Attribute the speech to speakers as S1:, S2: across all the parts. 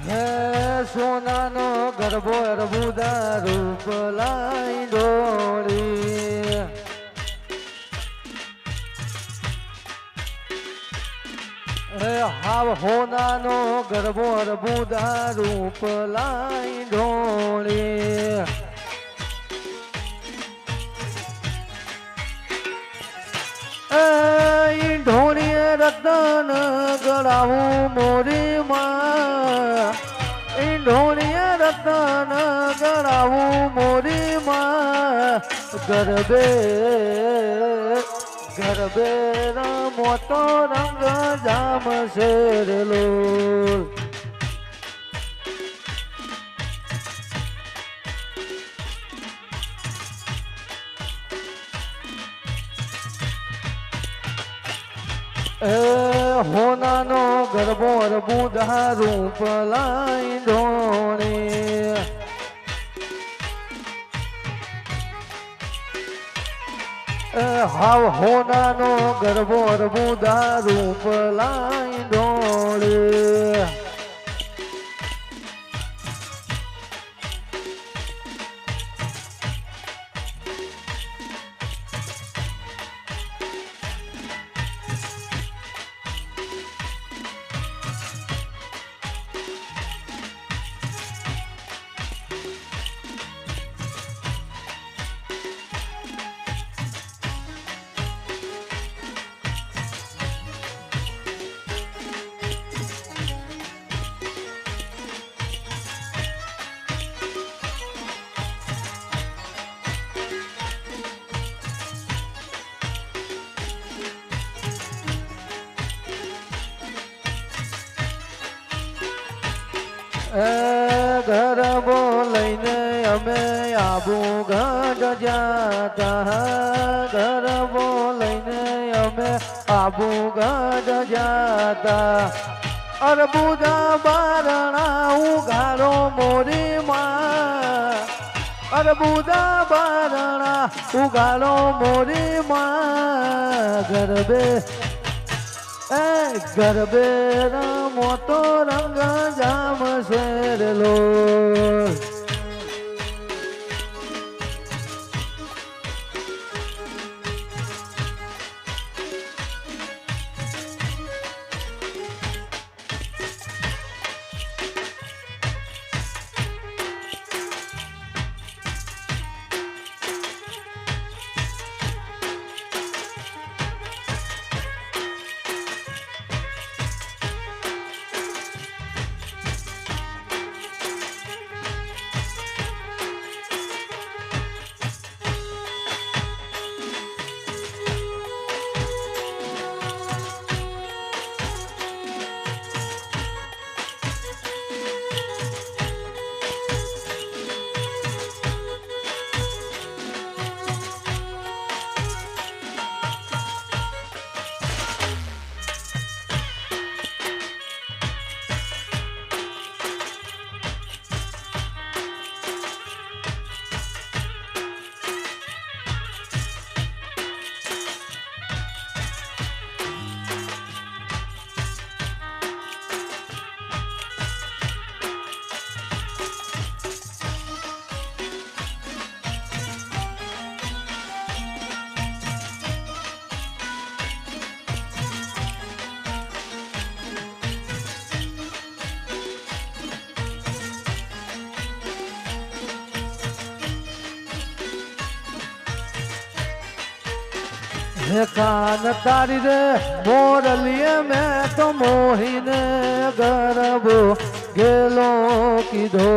S1: હે સોનાનો ગરબો અર્બુદા રૂપ લાઈ ડોળી હે હાવ હોનાનો ગરબો અર્બુદા રૂપ લાઈ ડોળી ઢોળીએ રતન ગળાવું મોરી માં ઢોળીએ રતન ગળાવું મોરી માં ગરબે ગરબે મોટો રંગ જામ શેરલો હોનાનો ગરબો અર્બુદા રૂપ લાઈ ઢોળી હાવ હોનાનો ગરબો અર્બુદા રૂપ લાઈ ઢોળી ગરબો લઈને અમે આબુ ગઢ જાતા ગરબો લઈને અમે આબુ ગઢ જાતા અર્બુદા બારણા ઉઘાડો મોરી માં અર્બુદા બારણા ઉઘાડો મોરી માં ગરબે ગરબે મોટો રંગ જામ શેરલો કાન તારી રે મોરલીએ મેં તો મોહીને ગરબો ગેલો કીધો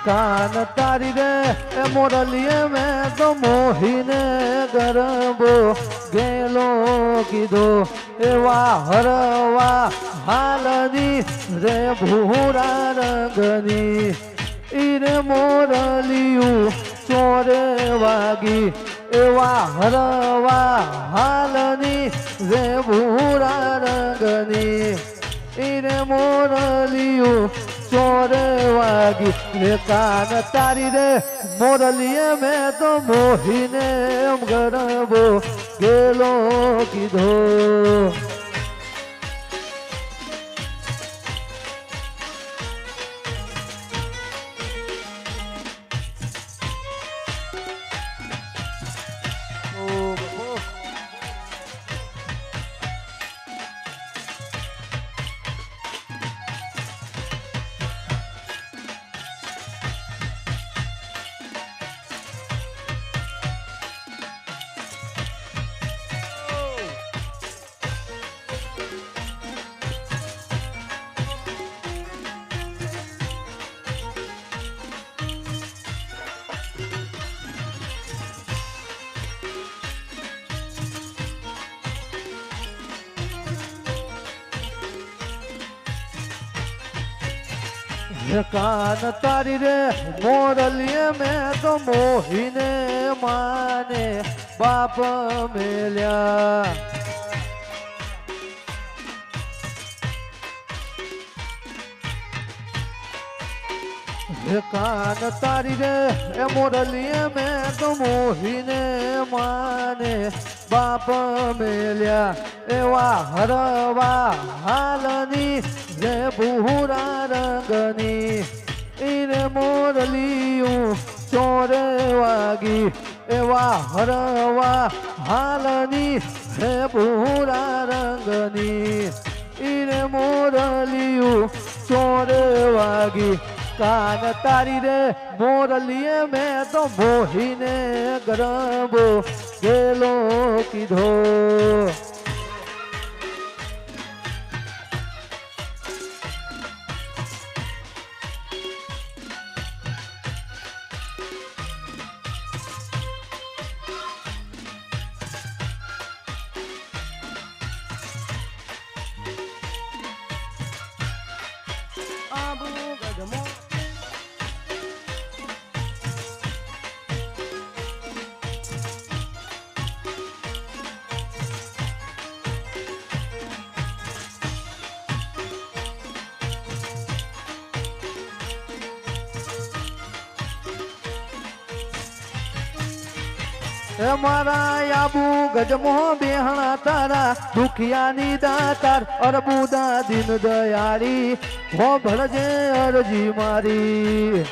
S1: કાન તારી રે મોરલીએ મેં તો મોહીને ગરબો ગેલો કીધો એવા હરવા હાલની રે ભૂરા રંગની ઈરે મોરલિયું ચોરે વાગી એવા હરવા હાલની રે ભૂરા રંગની ઈરે મોરલિયું ચોરે વાગી રે કાન તારી રે મોરલીએ મેં તો મોહીને એમ ગરબો ગેલો કીધો. કાન તારી રે મોરલીએ મેં તો મોહીને માને બાપ મેલ્યા. કાન તારી રે એ મોરલીએ મેં તો મોહીને માને બાપ મેલ્યા. એવા હરવા હાલની રે ભૂરા રંગની ઈરે મોરલીયું ચોરે વાગી. એવા હરવા હાલની રે ભૂરા રંગની ઈરે મોરલીયું ચોરે વાગી. કાન તારી રે મોરલીએ મેં તો મોહીને ગરબો ગેલો કીધો. મારા આબુ ગજમો બેહણા તારા દુખિયાની દાતાર અરબુદા દિન દયાળી હો ભળજે અરજી મારી.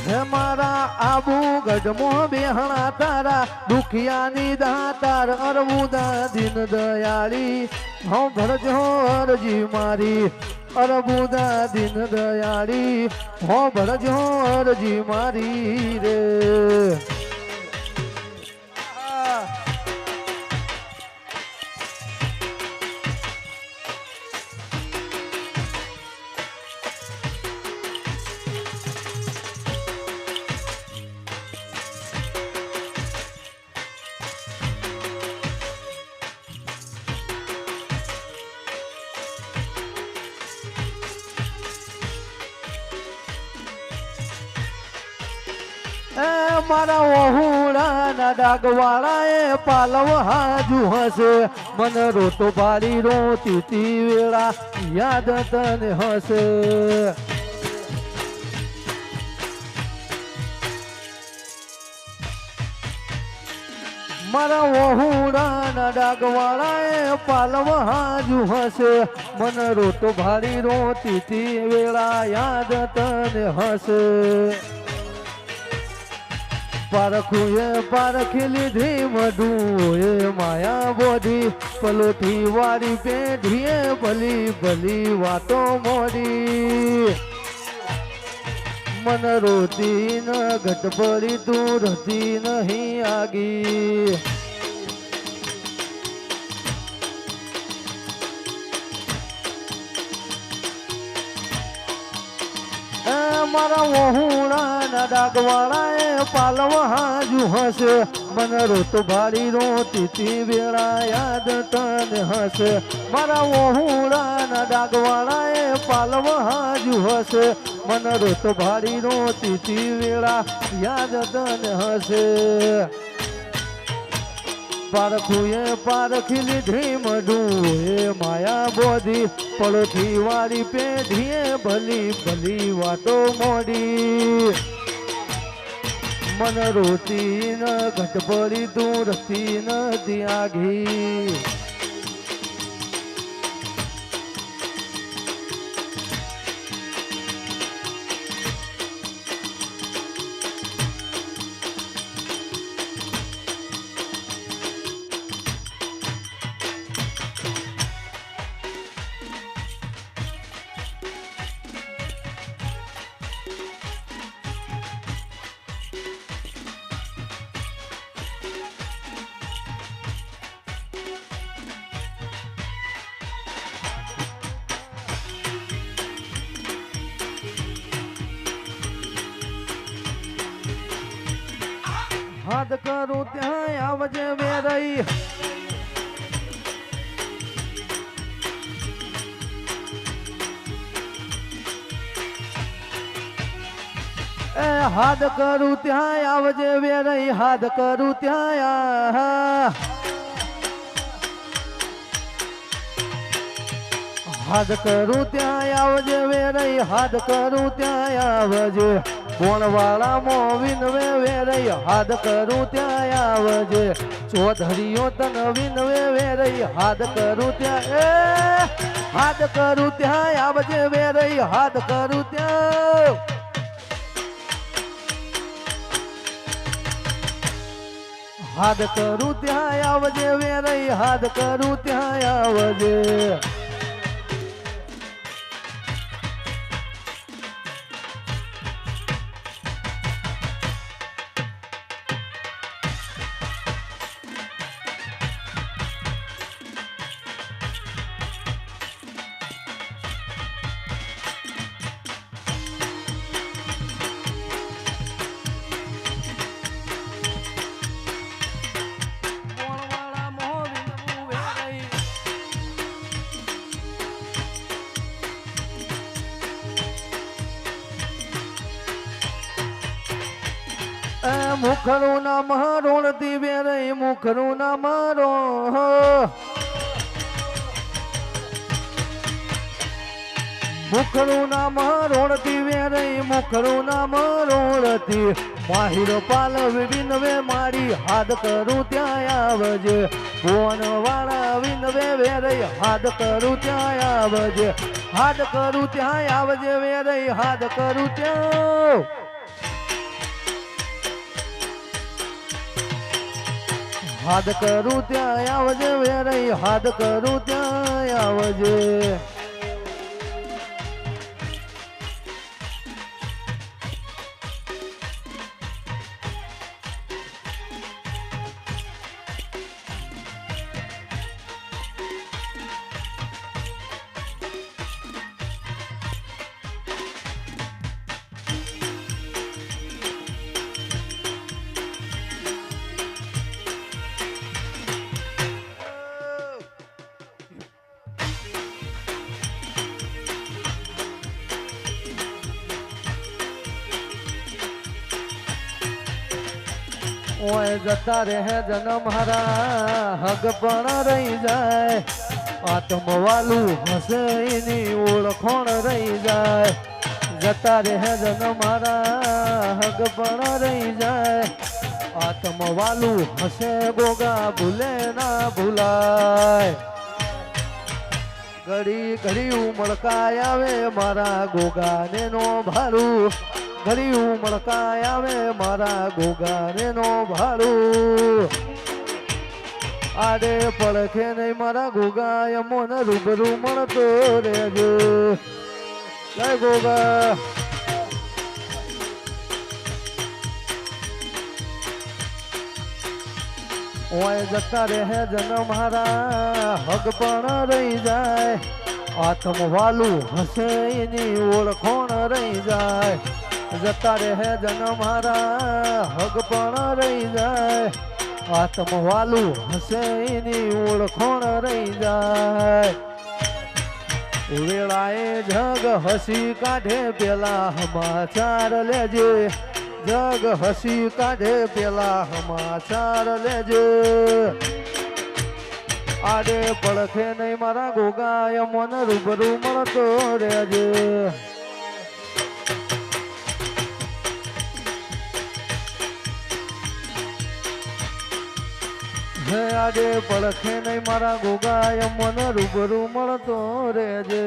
S1: હે મારા આબુ ગજમો બેહણા તારા દુખિયાની દાતાર અરબુદા દિન દયાળી હો ભરજો અરજી મારી. અરબુદા દિન દયાળી હો ભરજો અરજી મારી રે. મારા વહુડાના ડાગવાળા એ પાલવ હાજુ હશે મને રોટો પાડી રોતી વેળા યાદ તને હશે. મારા વહુડાના ડાગવાળા એ પાલવ હાજુ હશે મને રોટો ભારી રોતી વેળા યાદ તને હશે. પારખુએ પારખી લીધી મઢુએ માયા બોધી પલોઠી વાળી પેઢીએ ભલી ભલી વાતો મોડી. મન રોતી ન ઘટ પડી તું રતી નહીં આગી. મારા વહુણા મોહુડાના ડાગવાળાએ પાલવ હાજુ હશે મન રોત ભારી રોતીથી વેળા યાદ તને હશે મારા મોહુડાના ડાગવાળાએ પાલવ હાજુ હશે મન રોત ભારી રોતીથી વેળા યાદ તને હશે પારખુએ પારખી લીધી મઢું એ માયા બોધી પડોથી વાળી પેઢીએ ભલી ભલી વાતો મોડી મન રોતી ન ઘટ પડી દૂરથી ન ત્યાગી હાથ કરું ત્યાં આવજે વેરઈ એ હાથ કરું ત્યાં આવજે વેરઈ હાથ કરું ત્યાં હાથ કરું ત્યાં આવજે વેરઈ હાથ કરું ત્યાં આવજે કોણવાળા મોવિન વેરઈ હાથ કરું ત્યાં આવજે ચોધરીઓ તન વિન વેરઈ હાથ કરું ત્યાં એ હાથ કરું ત્યાં આવજે વેરઈ હાથ કરું ત્યાં હાથ કરું ત્યાં આવજે વેરઈ હાથ કરું ત્યાં આવજે મુખરું ના મરોણ દિવે રહી મુખરું ના મરો મુખરું ના મરોણ દિવે રહી મુખરું ના મરોણથી માહિર પાલ વિનવે મારી હાથ કરું ત્યાં આવજે ભુવન વાળા વિનવે વેરઈ હાથ કરું ત્યાં આવજે હાથ કરું ત્યાં આવજે વેરઈ હાથ કરું ત્યાં હાથ કરું ત્યાં આવજે વેરઈ હાથ કરું ત્યાં આવજે ઓય જતા રહે જન્મ હારા હગ પણ રહી જાય આત્મવાલું હશે એની ઓળખોણ રહી જાય જતા રહે જન્મ હારા હગ પણ રહી જાય આત્મવાલું હશે ગોગા ભૂલે ના ભૂલાય ઘડી ઘડી ઉમળકાય આવે મારા ગોગાને નો ભારું ઘડી ઉમળકાય આવે મારા ગોગાને નો ભારું આડે પડખે નહીં મારા ગોગા મોન રૂબરૂ મળતો રેજો જય ગોગા ઓય જતા રહે જન્મ હારા હગ પણ રહી જાય આત્મવાલું હશે એની ઓળખોણ રહી જાય જતા રહે જન મારા હગ પણ રહી જાય આત્મવાલું હશે એની ઓળખોણ રહી જાય વેળાએ જગ હસી કાઢે પેલા સમાચાર લેજે જગ હસી કાઢે પેલા સમાચાર લેજે આડે પડખે નહીં મારા ગોગાય મન રૂબરૂ મળતો રેજે આડે પડખે નહીં મારા ગોગાય મન રૂબરૂ મળતો રેજે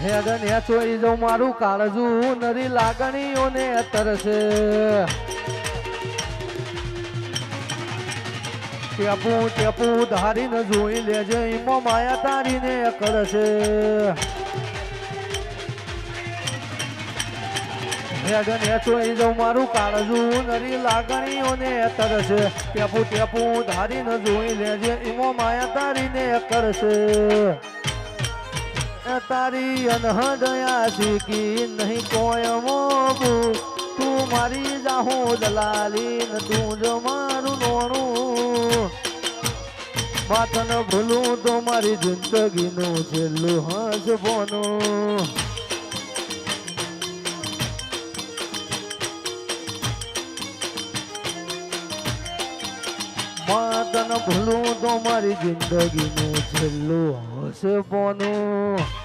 S1: હેડન હે ચોઈ જાઉં મારું કાળજું નરી લાગણીઓને તરસે ટેપું ટેપું ધારીને જોઈ લેજે ઈમો માયા તારીને કરશે હેડન હે ચોઈ જાઉં મારું કાળજું નરી લાગણીઓને તરસે ટેપું ટેપું ધારીને જોઈ લેજે ઈમો માયા તારીને કરશે તારી અનહદયા શીખી નહીં કોઈ મોગું તું મારી જાહો દલાલી ને તું જ મારું નોણું માથન ભૂલું તો મારી જિંદગીનું છેલ્લું હસ બોનું માથન ભૂલું તો મારી જિંદગીનું છેલ્લું હસ બોનું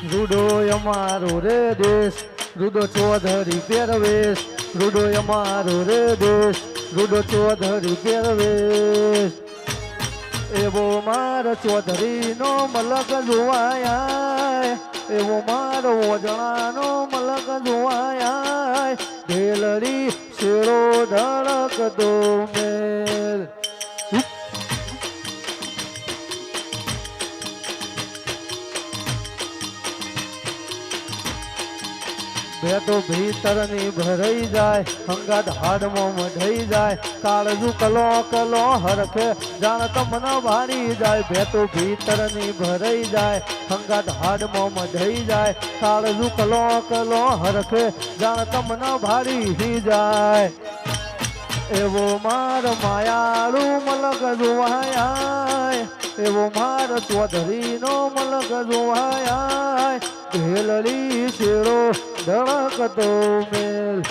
S1: રૂડો અમારો રે દેશ રૂડો ચૌધરી પહેરવેશ રૂડો અમારો રે દેશ રૂડો ચૌધરી પહેરવેશ એવો માર ચૌધરી નો મલક જોવાયા એવો મારો ઓજણાનો મલક જોવાયા ઢેલડી શેરો ધડક દો મેલ બે તો ભીતરની ભરાઈ જાય હંગાત હાડમાં મઢાઈ જાય કાળજુ કલો કલો હરખે જાણ તમને ભારી જાય બે તો ભીતરની ભરાઈ જાય હંગાત હાડમાં મઢાઈ જાય કાળજુ કલો કલો હરખે જાણ તમને ભારી જાય એવો માર માયાળું મલક જોવાયા એવો માર ચૌધરીનો મલક જોવાયા ઢેલડી શેરો ધડકતો મેલ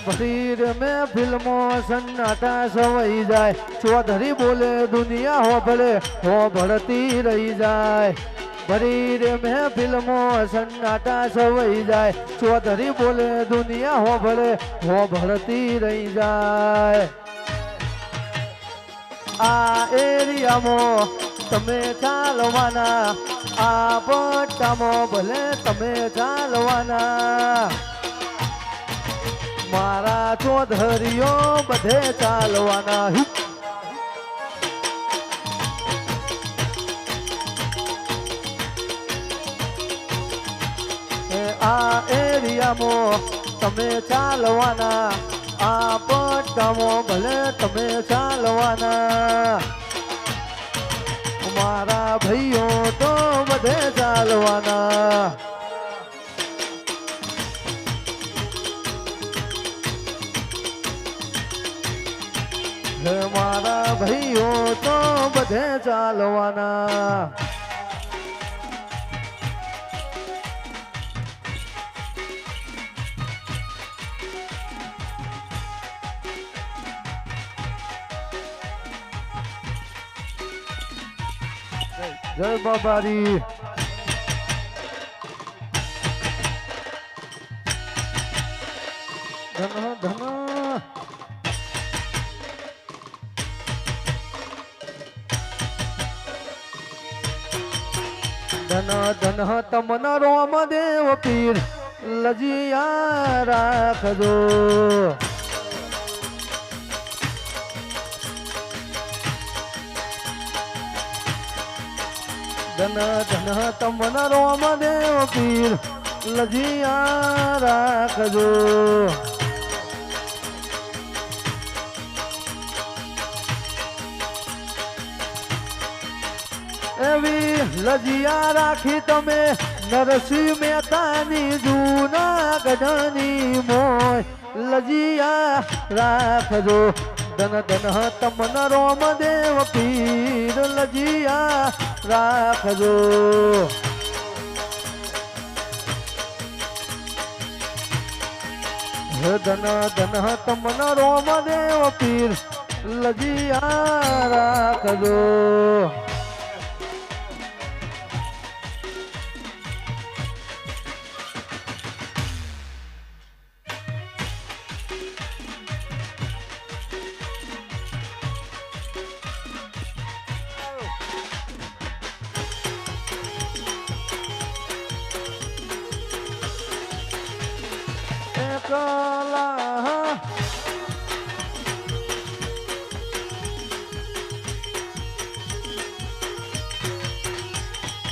S1: ભરીર में फिल्मों सन्नाटा सवई जाए चौधरी बोले दुनिया हो भले हो भरती रही जाए ભરી રે મેં ફિલ્મો સન્નાટા સવાઈ જાય ચૌધરી બોલે દુનિયા હો ભળતી રહી જાય આ એરિયામાં તમે ચાલવાના આ પટ્ટામાં ભલે તમે ચાલવાના મારા ચૌધરીઓ બધે ચાલવાના આ એરિયામાં તમે ચાલવાના આ પટ્ટામાં ભલે તમે ચાલવાના મારા ભાઈઓ તો બધે ચાલવાના મારા ભાઈઓ તો બધે ચાલવાના જય બાબારી ધન ધન ધન ધન તમન રોમ દેવ પીર લજિયા રાખજો ધન ધન તમન રોમ દેવ પીર લજિયા રાખજો એવી લજિયા રાખી તમે નરસિંહ મહેતાની જૂના ગઢની મોય લજિયા રાખજો ધન ધન તમન રોમ દેવ પીર લજિયા રાખજો ધન ધન તમન રોમ દેવ પીર લજિયા રાખજો એકલા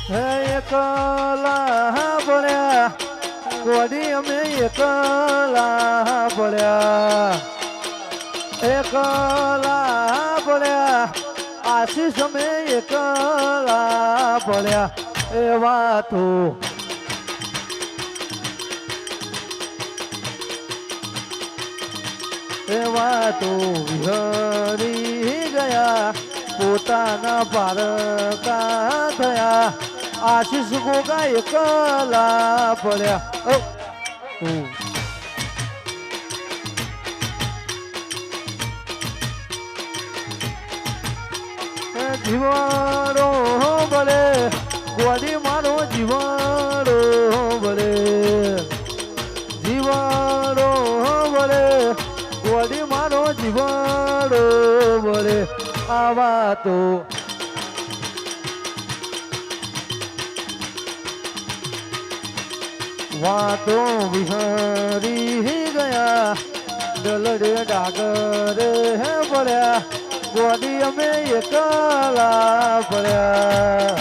S1: હે એકલા પડ્યા ગોડી અમે એકલા પડ્યા પડ્યા આશીષ અમે એકલા પડ્યા એવા તો એવા તો વિહરી ગયા પોતાના પારકા થયા આશીષ ગોગા એકલા પડ્યા જીવાડો બળે ગોડી મારો જીવાડો બળે જીવાડો બળે ગોડી મારો જીવાડો બળે આવા તો વાતો વિહરી ગયા ડલડે ડાગરે હે પડ્યા ગોડી અમે એકલા પડ્યા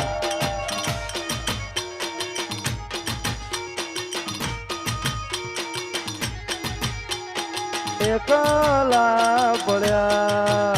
S1: એકલા પડ્યા